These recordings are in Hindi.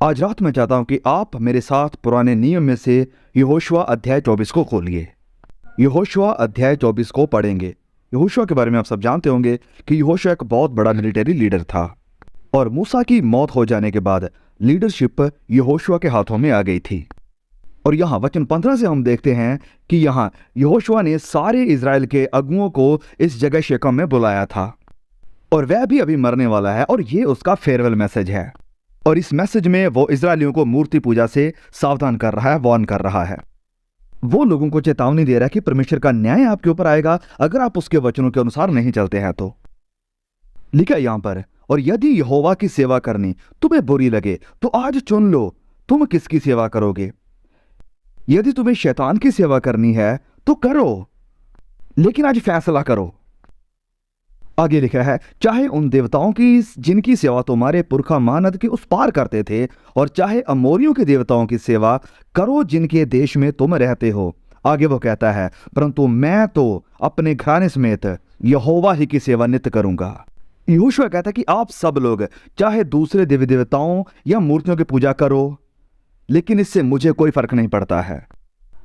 आज रात मैं चाहता हूं कि आप मेरे साथ पुराने नियम में से यहोशुआ अध्याय 24 को खोलिए। यहोशुआ अध्याय 24 को पढ़ेंगे। यहोशुआ के बारे में आप सब जानते होंगे कि यहोशुआ एक बहुत बड़ा मिलिट्री लीडर था और मूसा की मौत हो जाने के बाद लीडरशिप यहोशुआ के हाथों में आ गई थी। और यहाँ वचन 15 से हम देखते हैं कि यहाँ यहोशुआ ने सारे इजराइल के अगुओं को इस जगह शेकम में बुलाया था और वह भी अभी मरने वाला है और ये उसका फेयरवेल मैसेज है। और इस मैसेज में वो इजरायलियों को मूर्ति पूजा से सावधान कर रहा है, वार्न कर रहा है। वो लोगों को चेतावनी दे रहा है कि परमेश्वर का न्याय आपके ऊपर आएगा अगर आप उसके वचनों के अनुसार नहीं चलते हैं तो। लिखा यहां पर, और यदि यहोवा की सेवा करनी तुम्हें बुरी लगे तो आज चुन लो तुम किसकी सेवा करोगे। यदि तुम्हें शैतान की सेवा करनी है तो करो, लेकिन आज फैसला करो। आगे लिखा है, चाहे उन देवताओं की जिनकी सेवा तुम्हारे पुरखा महानद के उस पार करते थे, और चाहे अमोरियों के देवताओं की सेवा करो जिनके देश में तुम रहते हो। आगे वो कहता है, परंतु मैं तो अपने घराने समेत यहोवा ही की सेवा नित्य करूंगा। यहोशुआ कहता है कि आप सब लोग चाहे दूसरे देवी देवताओं या मूर्तियों की पूजा करो, लेकिन इससे मुझे कोई फर्क नहीं पड़ता है,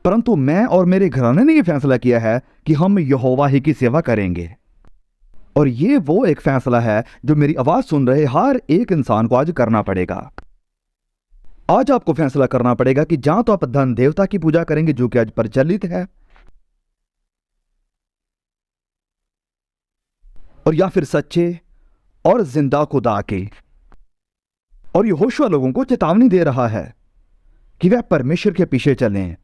परंतु मैं और मेरे घराने ने यह फैसला किया है कि हम यहोवा ही की सेवा करेंगे। और ये वो एक फैसला है जो मेरी आवाज सुन रहे हर एक इंसान को आज करना पड़ेगा। आज आपको फैसला करना पड़ेगा कि जहां तो आप धन देवता की पूजा करेंगे जो कि आज प्रचलित है, और या फिर सच्चे और जिंदा खुदा के। और यहोशुआ लोगों को चेतावनी दे रहा है कि वह परमेश्वर के पीछे चलें,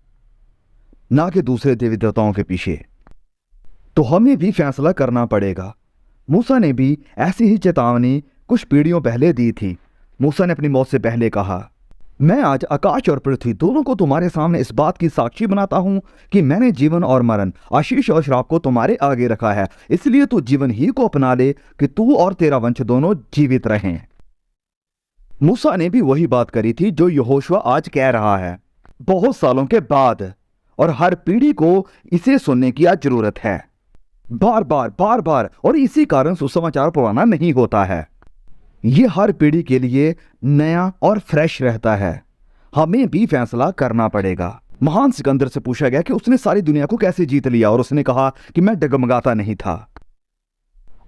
ना कि दूसरे देवी देवताओं के पीछे। तो हमें भी फैसला करना पड़ेगा। मूसा ने भी ऐसी ही चेतावनी कुछ पीढ़ियों पहले दी थी। मूसा ने अपनी मौत से पहले कहा, मैं आज आकाश और पृथ्वी दोनों को तुम्हारे सामने इस बात की साक्षी बनाता हूं कि मैंने जीवन और मरण, आशीष और श्राप को तुम्हारे आगे रखा है, इसलिए तू जीवन ही को अपना ले कि तू और तेरा वंश दोनों जीवित रहें। मूसा ने भी वही बात करी थी जो यहोशुआ आज कह रहा है, बहुत सालों के बाद, और हर पीढ़ी को इसे सुनने की आज जरूरत है, बार बार। और इसी कारण सुसमाचार पुराना नहीं होता है, ये हर पीढ़ी के लिए नया और फ्रेश रहता है। हमें भी फैसला करना पड़ेगा। महान सिकंदर से पूछा गया कि उसने सारी दुनिया को कैसे जीत लिया, और उसने कहा कि मैं डगमगाता नहीं था।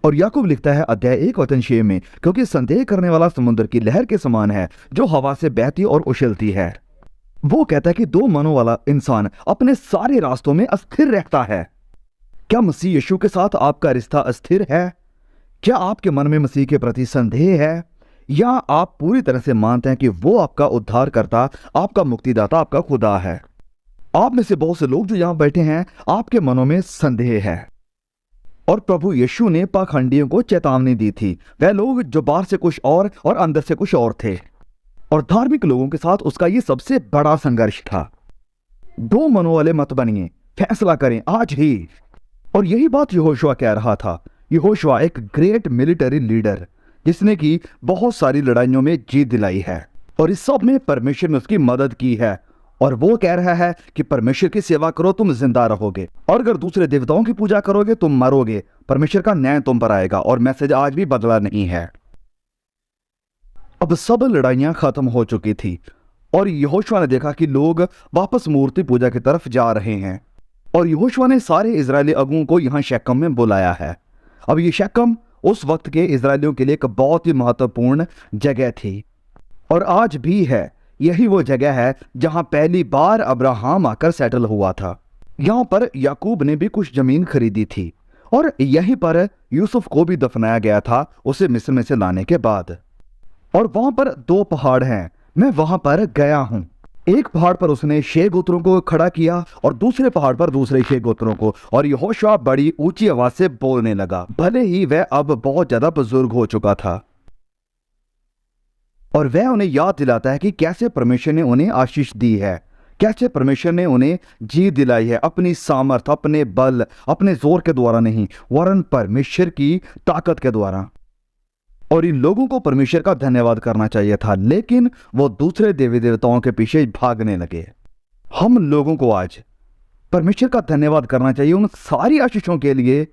और याकूब लिखता है अध्याय 1 वचन 6 में, क्योंकि संदेह करने वाला समुद्र की लहर के समान है जो हवा से बहती और उछलती है। वो कहता है कि दो मनों वाला इंसान अपने सारे रास्तों में अस्थिर रहता है। क्या मसीह यीशु के साथ आपका रिश्ता अस्थिर है? क्या आपके मन में मसीह के प्रति संदेह है, या आप पूरी तरह से मानते हैं कि वो आपका उद्धारकर्ता, आपका मुक्तिदाता, आपका खुदा है? आप में से बहुत से लोग जो यहां बैठे हैं, आपके मनों में संदेह है। और प्रभु यीशु ने पाखंडियों को चेतावनी दी थी, वह लोग जो बाहर से कुछ और अंदर से कुछ और थे। और धार्मिक लोगों के साथ उसका यह सबसे बड़ा संघर्ष था। दो मनों वाले मत बनिए, फैसला करें आज ही। और यही बात यहोशुआ कह रहा था। यहोशुआ एक ग्रेट मिलिट्री लीडर, जिसने की बहुत सारी लड़ाइयों में जीत दिलाई है, और इस सब में परमेश्वर ने उसकी मदद की है। और वो कह रहा है कि परमेश्वर की सेवा करो, तुम जिंदा रहोगे, और अगर दूसरे देवताओं की पूजा करोगे तुम मरोगे, परमेश्वर का न्याय तुम पर आएगा। और मैसेज आज भी बदला नहीं है। अब सब लड़ाइयां खत्म हो चुकी थी, और यहोशुआ ने देखा कि लोग वापस मूर्ति पूजा की तरफ जा रहे हैं। और यहोशुआ ने सारे इजरायली अगुओं को यहां शेकम में बुलाया है। अब ये शेकम उस वक्त के इजरायलियों के लिए एक बहुत ही महत्वपूर्ण जगह थी, और आज भी है। यही वो जगह है जहां पहली बार अब्राहम आकर सेटल हुआ था। यहां पर याकूब ने भी कुछ जमीन खरीदी थी, और यहीं पर यूसुफ को भी दफनाया गया था उसे मिस्र में से लाने के बाद। और वहां पर दो पहाड़ हैं, मैं वहां पर गया हूं। एक पहाड़ पर उसने 6 गोत्रों को खड़ा किया, और दूसरे पहाड़ पर दूसरे 6 गोत्रों को। और यहोशुआ बड़ी ऊंची आवाज से बोलने लगा, भले ही वह अब बहुत ज्यादा बुजुर्ग हो चुका था। और वह उन्हें याद दिलाता है कि कैसे परमेश्वर ने उन्हें आशीष दी है, कैसे परमेश्वर ने उन्हें जीत दिलाई है, अपनी सामर्थ, अपने बल, अपने जोर के द्वारा नहीं, वरन परमेश्वर की ताकत के द्वारा। और इन लोगों को परमेश्वर का धन्यवाद करना चाहिए था, लेकिन वो दूसरे देवी देवताओं के पीछे भागने लगे। हम लोगों को आज परमेश्वर का धन्यवाद करना चाहिए उन सारी आशीषों के लिए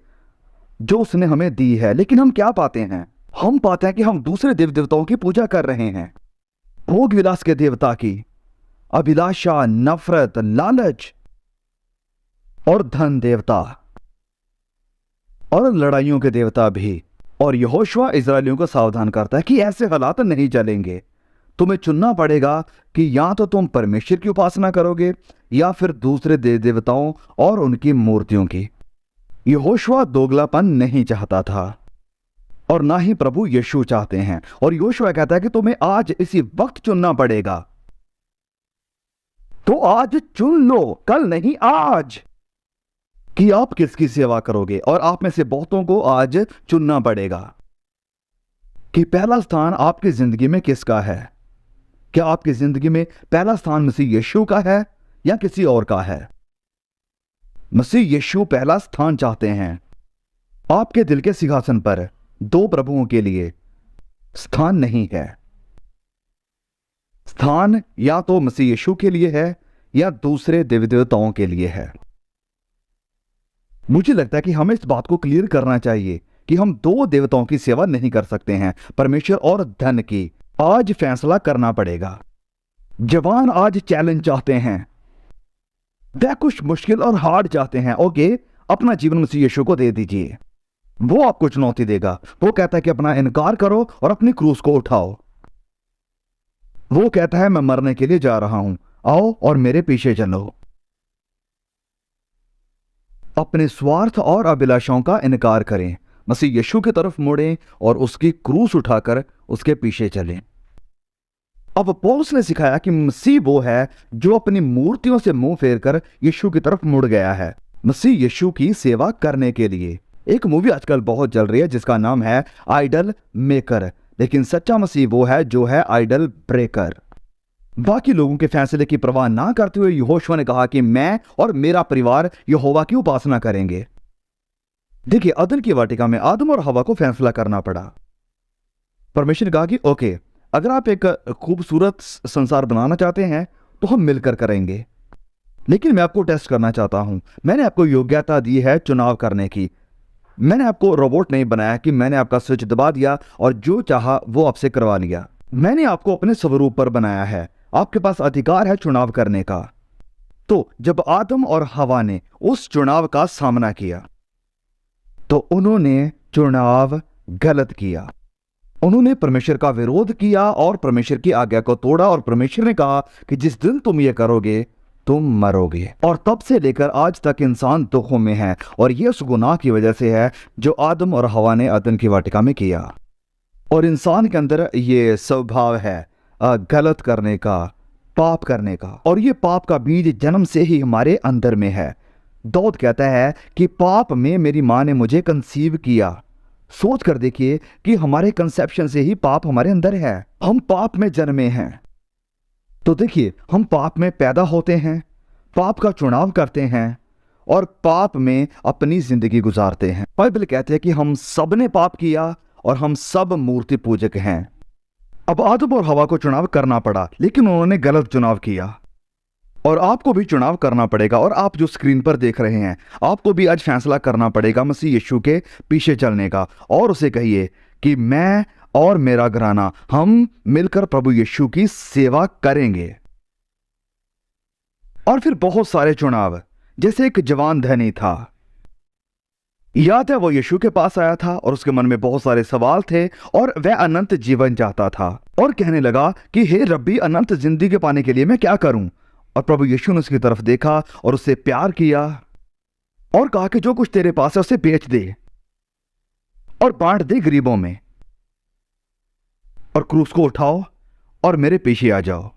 जो उसने हमें दी है। लेकिन हम क्या पाते हैं? हम पाते हैं कि हम दूसरे देवी देवताओं की पूजा कर रहे हैं। भोग विलास के देवता की, अभिलाषा, नफरत, लालच और धन देवता और लड़ाइयों के देवता भी। और यहोशुआ इस्राएलियों को सावधान करता है कि ऐसे हालात नहीं चलेंगे। तुम्हें चुनना पड़ेगा कि या तो तुम परमेश्वर की उपासना करोगे या फिर दूसरे देवताओं और उनकी मूर्तियों की। यहोशुआ दोगलापन नहीं चाहता था और ना ही प्रभु यीशु चाहते हैं। और यहोशुआ कहता है कि तुम्हें आज इसी वक्त चुनना पड़ेगा। तो आज चुन लो, कल नहीं आज, कि आप किसकी सेवा करोगे। और आप में से बहुतों को आज चुनना पड़ेगा कि पहला स्थान आपकी जिंदगी में किसका है। क्या आपकी जिंदगी में पहला स्थान मसीह यीशु का है या किसी और का है? मसीह यीशु पहला स्थान चाहते हैं। आपके दिल के सिंहासन पर दो प्रभुओं के लिए स्थान नहीं है। स्थान या तो मसीह यीशु के लिए है या दूसरे देवी देवताओं के लिए है। मुझे लगता है कि हमें इस बात को क्लियर करना चाहिए कि हम दो देवताओं की सेवा नहीं कर सकते हैं, परमेश्वर और धन की। आज फैसला करना पड़ेगा। जवान आज चैलेंज चाहते हैं, वह कुछ मुश्किल और हार्ड चाहते हैं। ओके, अपना जीवन मसीह यीशु को दे दीजिए, वो आपको चुनौती देगा। वो कहता है कि अपना इनकार करो और अपनी क्रूस को उठाओ। वो कहता है मैं मरने के लिए जा रहा हूं, आओ और मेरे पीछे चलो। अपने स्वार्थ और अभिलाषाओं का इनकार करें, मसीह यीशु की तरफ मुड़ें और उसकी क्रूस उठाकर उसके पीछे चलें। अब पौलुस ने सिखाया कि मसीह वो है जो अपनी मूर्तियों से मुंह फेरकर यीशु की तरफ मुड़ गया है, मसीह यीशु की सेवा करने के लिए। एक मूवी आजकल बहुत चल रही है जिसका नाम है आइडल मेकर, लेकिन सच्चा मसीह वो है जो है आइडल ब्रेकर। बाकी लोगों के फैसले की परवाह ना करते हुए यहोशुआ ने कहा कि मैं और मेरा परिवार यहोवा की उपासना करेंगे। देखिए, अदन की वाटिका में आदम और हवा को फैसला करना पड़ा। परमेश्वर ने कहा कि ओके, अगर आप एक खूबसूरत संसार बनाना चाहते हैं तो हम मिलकर करेंगे, लेकिन मैं आपको टेस्ट करना चाहता हूं। मैंने आपको योग्यता दी है चुनाव करने की। मैंने आपको रोबोट नहीं बनाया कि मैंने आपका स्विच दबा दिया और जो चाहा वो आपसे करवा लिया। मैंने आपको अपने स्वरूप पर बनाया है, आपके पास अधिकार है चुनाव करने का। तो जब आदम और हवा ने उस चुनाव का सामना किया तो उन्होंने चुनाव गलत किया। उन्होंने परमेश्वर का विरोध किया और परमेश्वर की आज्ञा को तोड़ा। और परमेश्वर ने कहा कि जिस दिन तुम ये करोगे तुम मरोगे। और तब से लेकर आज तक इंसान दुखों में है, और ये उस गुनाह की वजह से है जो आदम और हवा ने अदन की वाटिका में किया। और इंसान के अंदर ये स्वभाव है गलत करने का, पाप करने का। और ये पाप का बीज जन्म से ही हमारे अंदर में है। दाऊद कहता है कि पाप में मेरी मां ने मुझे कंसीव किया। सोच कर देखिए कि हमारे कंसेप्शन से ही पाप हमारे अंदर है। हम पाप में जन्मे हैं। तो देखिए, हम पाप में पैदा होते हैं, पाप का चुनाव करते हैं और पाप में अपनी जिंदगी गुजारते हैं। बाइबल कहते हैं कि हम सब ने पाप किया और हम सब मूर्ति पूजक हैं। अब आदम और हवा को चुनाव करना पड़ा, लेकिन उन्होंने गलत चुनाव किया। और आपको भी चुनाव करना पड़ेगा। और आप जो स्क्रीन पर देख रहे हैं, आपको भी आज फैसला करना पड़ेगा मसीह यीशु के पीछे चलने का। और उसे कहिए कि मैं और मेरा घराना हम मिलकर प्रभु यीशु की सेवा करेंगे। और फिर बहुत सारे चुनाव, जैसे एक जवान धनी था, याद है वो यीशु के पास आया था और उसके मन में बहुत सारे सवाल थे और वह अनंत जीवन चाहता था और कहने लगा कि हे रब्बी, अनंत जिंदगी पाने के लिए मैं क्या करूं। और प्रभु यीशु ने उसकी तरफ देखा और उससे प्यार किया और कहा कि जो कुछ तेरे पास है उसे बेच दे और बांट दे गरीबों में, और क्रूस को उठाओ और मेरे पीछे आ जाओ।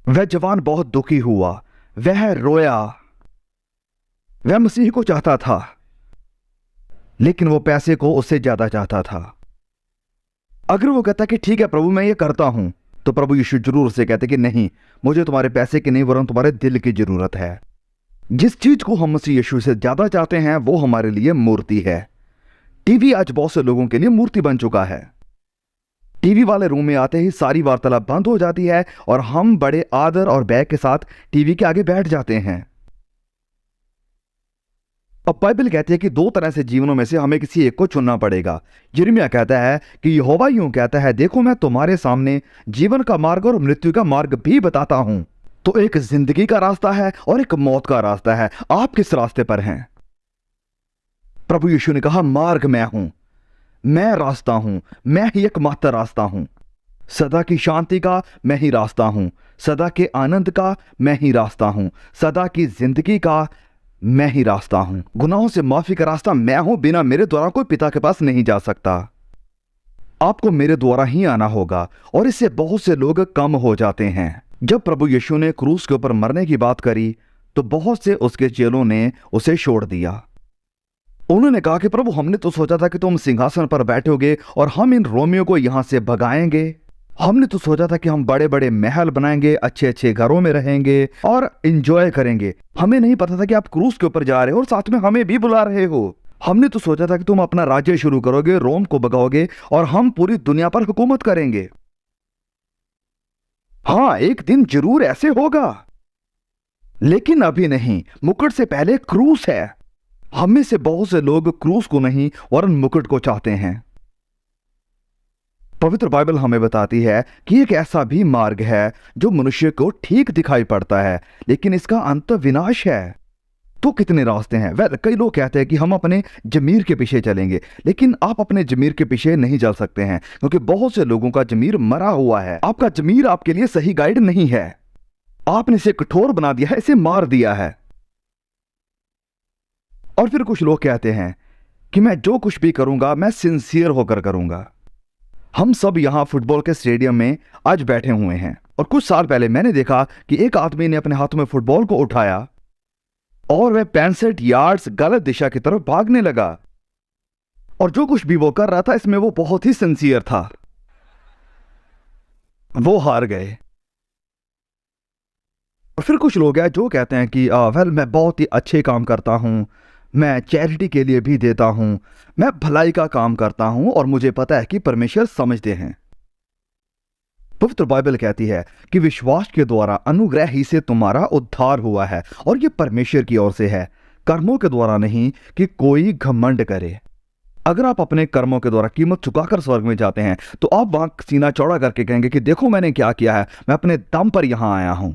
वह जवान बहुत दुखी हुआ, वह रोया, वह मसीह को चाहता था, लेकिन वो पैसे को उससे ज्यादा चाहता था। अगर वो कहता कि ठीक है प्रभु मैं ये करता हूं, तो प्रभु यीशु जरूर से कहते कि नहीं, मुझे तुम्हारे पैसे की नहीं वरन तुम्हारे दिल की जरूरत है। जिस चीज को हम मसीह यीशु से ज्यादा चाहते हैं वो हमारे लिए मूर्ति है। टीवी आज बहुत से लोगों के लिए मूर्ति बन चुका है। टीवी वाले रूम में आते ही सारी वार्तालाप बंद हो जाती है और हम बड़े आदर और बैग के साथ टीवी के आगे बैठ जाते हैं। अब बाइबल कहती है कि दो तरह से जीवनों में से हमें किसी एक को चुनना पड़ेगा। यिर्मयाह कहता है कि यहोवा यूं कहता है, देखो मैं तुम्हारे सामने जीवन का मार्ग और मृत्यु का मार्ग भी बताता हूं। तो एक जिंदगी का रास्ता है और एक मौत का रास्ता है। आप किस रास्ते पर हैं? प्रभु यीशु ने कहा, मार्ग मैं हूं, मैं रास्ता हूं, मैं ही एकमात्र रास्ता हूं। सदा की शांति का मैं ही रास्ता हूं, सदा के आनंद का मैं ही रास्ता हूं, सदा की जिंदगी का मैं ही रास्ता हूं। गुनाहों से माफी का रास्ता मैं हूं। बिना मेरे द्वारा कोई पिता के पास नहीं जा सकता। आपको मेरे द्वारा ही आना होगा, और इससे बहुत से लोग कम हो जाते हैं। जब प्रभु यीशु ने क्रूस के ऊपर मरने की बात करी तो बहुत से उसके चेलों ने उसे छोड़ दिया। उन्होंने कहा कि प्रभु, हमने तो सोचा था कि तुम सिंहासन पर बैठोगे और हम इन रोमियों को यहां से भगाएंगे। हमने तो सोचा था कि हम बड़े बड़े महल बनाएंगे, अच्छे अच्छे घरों में रहेंगे और एंजॉय करेंगे। हमें नहीं पता था कि आप क्रूस के ऊपर जा रहे हो और साथ में हमें भी बुला रहे हो। हमने तो सोचा था कि तुम अपना राज्य शुरू करोगे, रोम को भगाओगे और हम पूरी दुनिया पर हुकूमत करेंगे। हाँ, एक दिन जरूर ऐसे होगा, लेकिन अभी नहीं। मुकुट से पहले क्रूस है। हम में से बहुत से लोग क्रूस को नहीं वरन मुकुट को चाहते हैं। पवित्र बाइबल हमें बताती है कि एक ऐसा भी मार्ग है जो मनुष्य को ठीक दिखाई पड़ता है, लेकिन इसका अंत विनाश है। तो कितने रास्ते हैं? कई लोग कहते हैं कि हम अपने जमीर के पीछे चलेंगे, लेकिन आप अपने जमीर के पीछे नहीं चल सकते हैं, क्योंकि बहुत से लोगों का जमीर मरा हुआ है। आपका जमीर आपके लिए सही गाइड नहीं है। आपने इसे कठोर बना दिया है, इसे मार दिया है। और फिर कुछ लोग कहते हैं कि मैं जो कुछ भी करूंगा मैं सिंसियर होकर करूंगा। हम सब यहां फुटबॉल के स्टेडियम में आज बैठे हुए हैं, और कुछ साल पहले मैंने देखा कि एक आदमी ने अपने हाथों में फुटबॉल को उठाया और वह 65 यार्ड्स गलत दिशा की तरफ भागने लगा। और जो कुछ भी वो कर रहा था, इसमें वो बहुत ही सिंसियर था। वो हार गए। और फिर कुछ लोग हैं जो कहते हैं कि मैं बहुत ही अच्छे काम करता हूं, मैं चैरिटी के लिए भी देता हूं, मैं भलाई का काम करता हूं और मुझे पता है कि परमेश्वर समझते हैं। पवित्र बाइबल कहती है कि विश्वास के द्वारा अनुग्रह ही से तुम्हारा उद्धार हुआ है, और यह परमेश्वर की ओर से है, कर्मों के द्वारा नहीं कि कोई घमंड करे। अगर आप अपने कर्मों के द्वारा कीमत चुकाकर स्वर्ग में जाते हैं तो आप वहां सीना चौड़ा करके कहेंगे कि देखो मैंने क्या किया है, मैं अपने दम पर यहां आया हूं।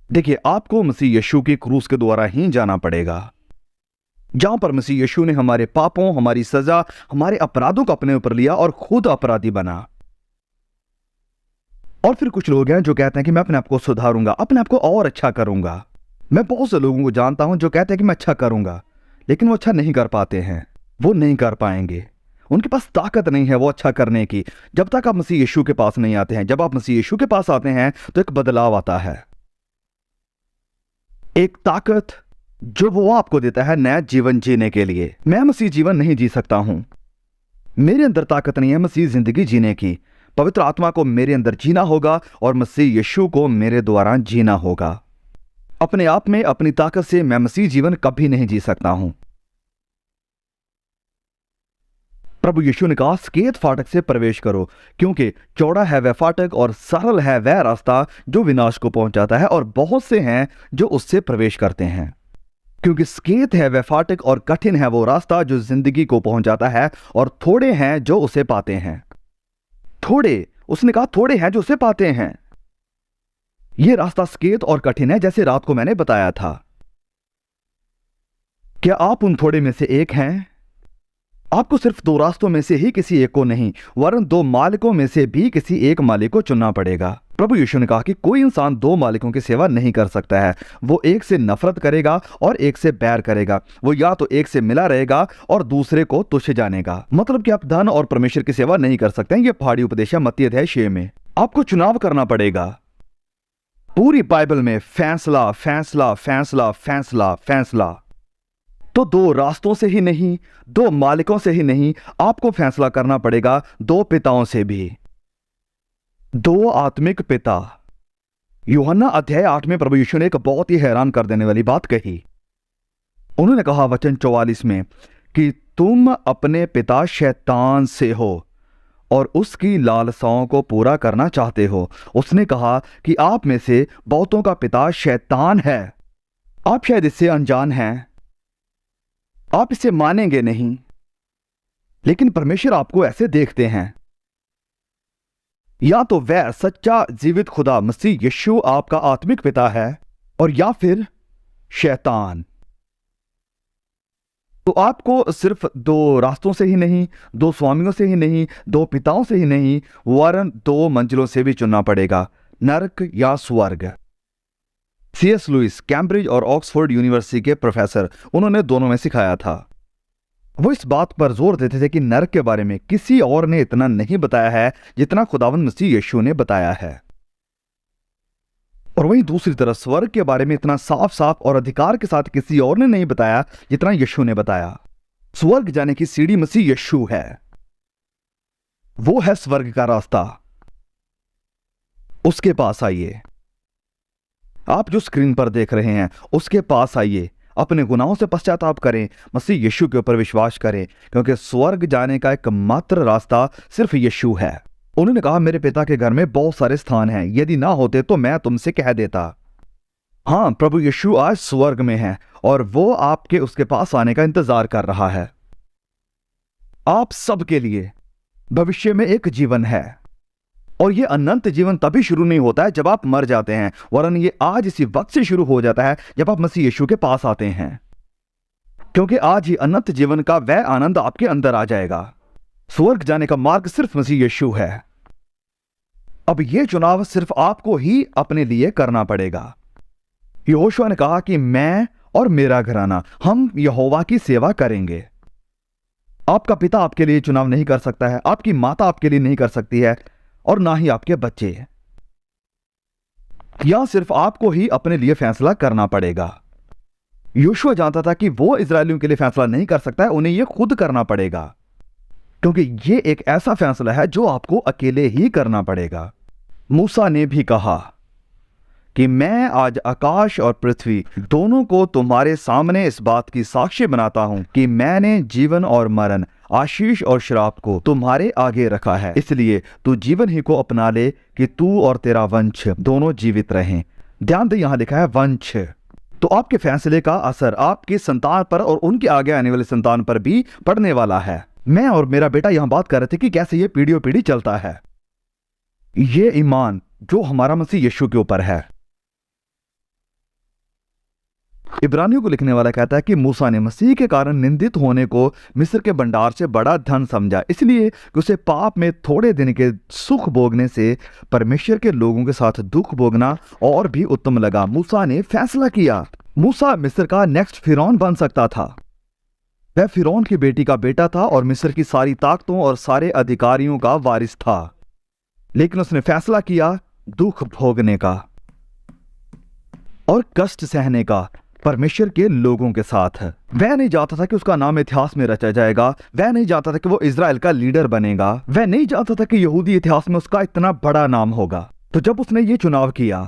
देखिए, आपको मसीह यीशु की क्रूस के द्वारा ही जाना पड़ेगा, जहां पर मसीह यीशु ने हमारे पापों, हमारी सजा, हमारे अपराधों को अपने ऊपर लिया और खुद अपराधी बना। और फिर कुछ लोग हैं जो कहते हैं कि मैं अपने आप को सुधारूंगा, अपने आप को और अच्छा करूंगा। मैं बहुत से लोगों को जानता हूं जो कहते हैं कि मैं अच्छा करूंगा, लेकिन वो अच्छा नहीं कर पाते हैं। वो नहीं कर पाएंगे, उनके पास ताकत नहीं है वो अच्छा करने की, जब तक आप मसीह यीशु के पास नहीं आते हैं। जब आप मसीह यीशु के पास आते हैं तो एक बदलाव आता है, एक ताकत जो वो आपको देता है नया जीवन जीने के लिए। मैं मसीह जीवन नहीं जी सकता हूं, मेरे अंदर ताकत नहीं है मसीह जिंदगी जीने की। पवित्र आत्मा को मेरे अंदर जीना होगा और मसीह यीशु को मेरे द्वारा जीना होगा। अपने आप में, अपनी ताकत से मैं मसीह जीवन कभी नहीं जी सकता हूं। प्रभु यीशु ने कहा, सकेत फाटक से प्रवेश करो, क्योंकि चौड़ा है वह फाटक और सरल है वह रास्ता जो विनाश को पहुंचाता है, और बहुत से हैं जो उससे प्रवेश करते हैं। क्योंकि सकेत है वह फाटक और कठिन है वो रास्ता जो जिंदगी को पहुंचाता है, और थोड़े हैं जो उसे पाते हैं। थोड़े, उसने कहा थोड़े हैं जो उसे पाते हैं। यह रास्ता सकेत और कठिन है, जैसे रात को मैंने बताया था। क्या आप उन थोड़े में से एक हैं? आपको सिर्फ दो रास्तों में से ही किसी एक को नहीं, वरन दो मालिकों में से भी किसी एक मालिक को चुनना पड़ेगा। प्रभु यीशु ने कहा कि कोई इंसान दो मालिकों की सेवा नहीं कर सकता है। वो एक से नफरत करेगा और एक से बैर करेगा। वो या तो एक से मिला रहेगा और दूसरे को तुच्छ जानेगा। मतलब कि आप धन और परमेश्वर की सेवा नहीं कर सकते हैं। ये पहाड़ी उपदेश है मत्ती अध्याय 6 में। आपको चुनाव करना पड़ेगा। पूरी बाइबल में फैसला, फैसला, फैसला, फैसला, फैसला। तो दो रास्तों से ही नहीं, दो मालिकों से ही नहीं, आपको फैसला करना पड़ेगा दो पिताओं से भी, दो आत्मिक पिता। यूहन्ना अध्याय 8 में प्रभु यीशु ने एक बहुत ही हैरान कर देने वाली बात कही। उन्होंने कहा वचन 44 में कि तुम अपने पिता शैतान से हो और उसकी लालसाओं को पूरा करना चाहते हो। उसने कहा कि आप में से बहुतों का पिता शैतान है। आप शायद इससे अनजान हैं। आप इसे मानेंगे नहीं, लेकिन परमेश्वर आपको ऐसे देखते हैं। या तो वह सच्चा जीवित खुदा मसीह यीशु आपका आत्मिक पिता है, और या फिर शैतान। तो आपको सिर्फ दो रास्तों से ही नहीं, दो स्वामियों से ही नहीं, दो पिताओं से ही नहीं, वरन दो मंजिलों से भी चुनना पड़ेगा, नरक या स्वर्ग। C.S. लुइस कैम्ब्रिज और ऑक्सफोर्ड यूनिवर्सिटी के प्रोफेसर, उन्होंने दोनों में सिखाया था। वो इस बात पर जोर देते थे कि नरक के बारे में किसी और ने इतना नहीं बताया है जितना खुदावंद मसीह यीशु ने बताया है, और वहीं दूसरी तरफ स्वर्ग के बारे में इतना साफ साफ और अधिकार के साथ किसी और ने नहीं बताया जितना यीशु ने बताया। स्वर्ग जाने की सीढ़ी मसीह यीशु है, वो है स्वर्ग का रास्ता। उसके पास आइए। आप जो स्क्रीन पर देख रहे हैं उसके पास आइए, अपने गुनाहों से पश्चाताप करें, मसीह यीशु के ऊपर विश्वास करें, क्योंकि स्वर्ग जाने का एकमात्र रास्ता सिर्फ यीशु है। उन्होंने कहा, मेरे पिता के घर में बहुत सारे स्थान हैं, यदि ना होते तो मैं तुमसे कह देता। हां, प्रभु यीशु आज स्वर्ग में है और वो आपके उसके पास आने का इंतजार कर रहा है। आप सबके लिए भविष्य में एक जीवन है, और ये अनंत जीवन तभी शुरू नहीं होता है जब आप मर जाते हैं, वरन ये आज इसी वक्त से शुरू हो जाता है जब आप मसीह यीशु के पास आते हैं, क्योंकि आज ही अनंत जीवन का वह आनंद आपके अंदर आ जाएगा। स्वर्ग जाने का मार्ग सिर्फ मसीह यीशु है। अब यह चुनाव सिर्फ आपको ही अपने लिए करना पड़ेगा। यहोशुआ ने कहा कि मैं और मेरा घराना हम यहोवा की सेवा करेंगे। आपका पिता आपके लिए चुनाव नहीं कर सकता है, आपकी माता आपके लिए नहीं कर सकती है, और ना ही आपके बच्चे। यह सिर्फ आपको ही अपने लिए फैसला करना पड़ेगा। यहोशुआ जानता था कि वो इजरायलियों के लिए फैसला नहीं कर सकता है, उन्हें यह खुद करना पड़ेगा, क्योंकि यह एक ऐसा फैसला है जो आपको अकेले ही करना पड़ेगा। मूसा ने भी कहा कि मैं आज आकाश और पृथ्वी दोनों को तुम्हारे सामने इस बात की साक्षी बनाता हूं कि मैंने जीवन और मरण, आशीष और श्राप को तुम्हारे आगे रखा है, इसलिए तू जीवन ही को अपना ले कि तू और तेरा वंश दोनों जीवित रहें। ध्यान दे, यहां लिखा है वंश। तो आपके फैसले का असर आपकी संतान पर और उनके आगे आने वाली संतान पर भी पड़ने वाला है। मैं और मेरा बेटा यहां बात कर रहे थे कि कैसे ये पीढ़ियों पीढ़ी चलता है, ये ईमान जो हमारा मसीह यीशु के ऊपर है। इब्रानियों को लिखने वाला कहता है कि मूसा ने मसीह के कारण निंदित होने को मिस्र के भंडार से बड़ा धन समझा, इसलिए कि उसे पाप में थोड़े दिन के सुख भोगने से परमेश्वर के लोगों के साथ दुख भोगना और भी उत्तम लगा। मूसा ने फैसला किया। मूसा मिस्र का नेक्स्ट फिरौन बन सकता था। वह फिरौन की बेटी का बेटा था और मिस्र की सारी ताकतों और सारे अधिकारियों का वारिस था, लेकिन उसने फैसला किया दुख भोगने का और कष्ट सहने का परमेश्वर के लोगों के साथ। वह नहीं चाहता था कि उसका नाम इतिहास में रचा जाएगा, वह नहीं चाहता था कि वो इजराइल का लीडर बनेगा, वह नहीं चाहता था कि यहूदी इतिहास में उसका इतना बड़ा नाम होगा। तो जब उसने ये चुनाव किया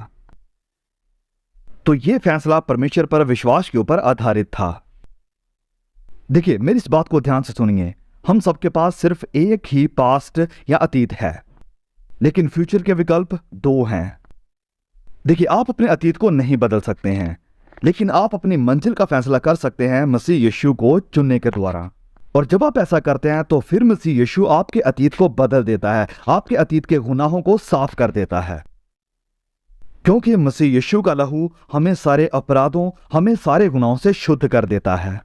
तो ये फैसला परमेश्वर पर विश्वास के ऊपर आधारित था। देखिए, मेरी इस बात को ध्यान से सुनिए, हम सबके पास सिर्फ एक ही पास्ट या अतीत है, लेकिन फ्यूचर के विकल्प दो हैं। देखिए, आप अपने अतीत को नहीं बदल सकते हैं, लेकिन आप अपनी मंजिल का फैसला कर सकते हैं मसीह यीशु को चुनने के द्वारा। और जब आप ऐसा करते हैं तो फिर मसीह यीशु आपके अतीत को बदल देता है, आपके अतीत के गुनाहों को साफ कर देता है, क्योंकि मसीह यीशु का लहू हमें सारे अपराधों, हमें सारे गुनाहों से शुद्ध कर देता है।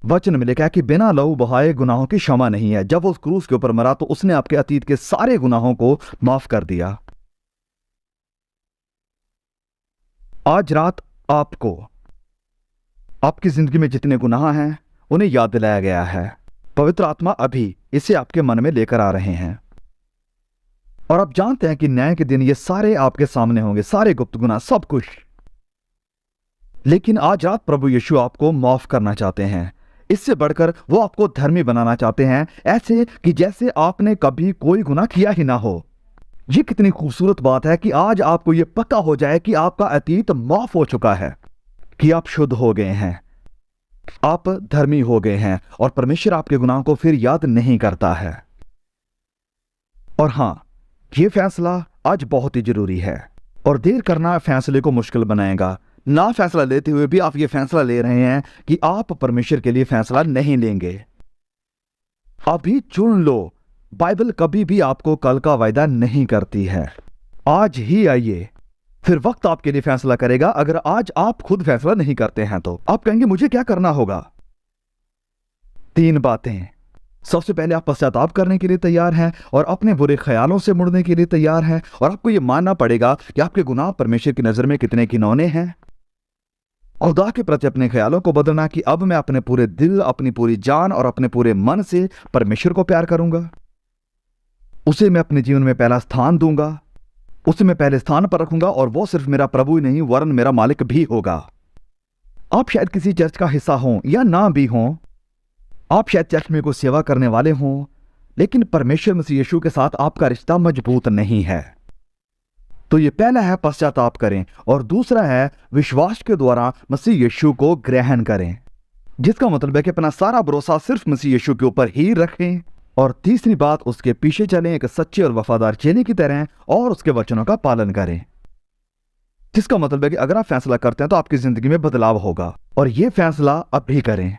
वचन में लिखा है कि बिना लहू बहाए गुनाहों की क्षमा नहीं है। जब वो उस क्रूस के ऊपर मरा तो उसने आपके अतीत के सारे गुनाहों को माफ कर दिया। आज रात आपको आपकी जिंदगी में जितने गुनाह हैं उन्हें याद दिलाया गया है। पवित्र आत्मा अभी इसे आपके मन में लेकर आ रहे हैं, और आप जानते हैं कि न्याय के दिन ये सारे आपके सामने होंगे, सारे गुप्त गुनाह, सब कुछ। लेकिन आज रात प्रभु यीशु आपको माफ करना चाहते हैं। इससे बढ़कर वो आपको धर्मी बनाना चाहते हैं, ऐसे कि जैसे आपने कभी कोई गुनाह किया ही ना हो। ये कितनी खूबसूरत बात है कि आज आपको ये पता हो जाए कि आपका अतीत माफ हो चुका है, कि आप शुद्ध हो गए हैं, आप धर्मी हो गए हैं, और परमेश्वर आपके गुनाहों को फिर याद नहीं करता है। और हां, ये फैसला आज बहुत ही जरूरी है, और देर करना फैसले को मुश्किल बनाएगा। ना फैसला लेते हुए भी आप ये फैसला ले रहे हैं कि आप परमेश्वर के लिए फैसला नहीं लेंगे। अभी चुन लो। बाइबल कभी भी आपको कल का वायदा नहीं करती है। आज ही आइए, फिर वक्त आपके लिए फैसला करेगा। अगर आज आप खुद फैसला नहीं करते हैं तो आप कहेंगे मुझे क्या करना होगा। 3 बातें। सबसे पहले आप पश्चाताप करने के लिए तैयार हैं और अपने बुरे ख्यालों से मुड़ने के लिए तैयार हैं, और आपको यह मानना पड़ेगा कि आपके गुनाह परमेश्वर की नजर में कितने घिनौने हैं। खुदा के प्रति अपने ख्यालों को बदलना कि अब मैं अपने पूरे दिल, अपनी पूरी जान और अपने पूरे मन से परमेश्वर को प्यार करूंगा। उसे मैं अपने जीवन में पहला स्थान दूंगा, उसे मैं पहले स्थान पर रखूंगा, और वो सिर्फ मेरा प्रभु ही नहीं वरन मेरा मालिक भी होगा। आप शायद किसी चर्च का हिस्सा हों या ना भी हों, आप शायद चर्च में कोई सेवा करने वाले हों, लेकिन परमेश्वर मसीह यीशु के साथ आपका रिश्ता मजबूत नहीं है। तो ये पहला है पश्चाताप करें, और दूसरा है विश्वास के द्वारा मसीह यीशु को ग्रहण करें, जिसका मतलब है कि अपना सारा भरोसा सिर्फ मसीह यीशु के ऊपर ही रखें। और तीसरी बात, उसके पीछे चलें एक सच्चे और वफादार चेले की तरह, और उसके वचनों का पालन करें। जिसका मतलब है कि अगर आप फैसला करते हैं तो आपकी जिंदगी में बदलाव होगा, और यह फैसला अभी करें।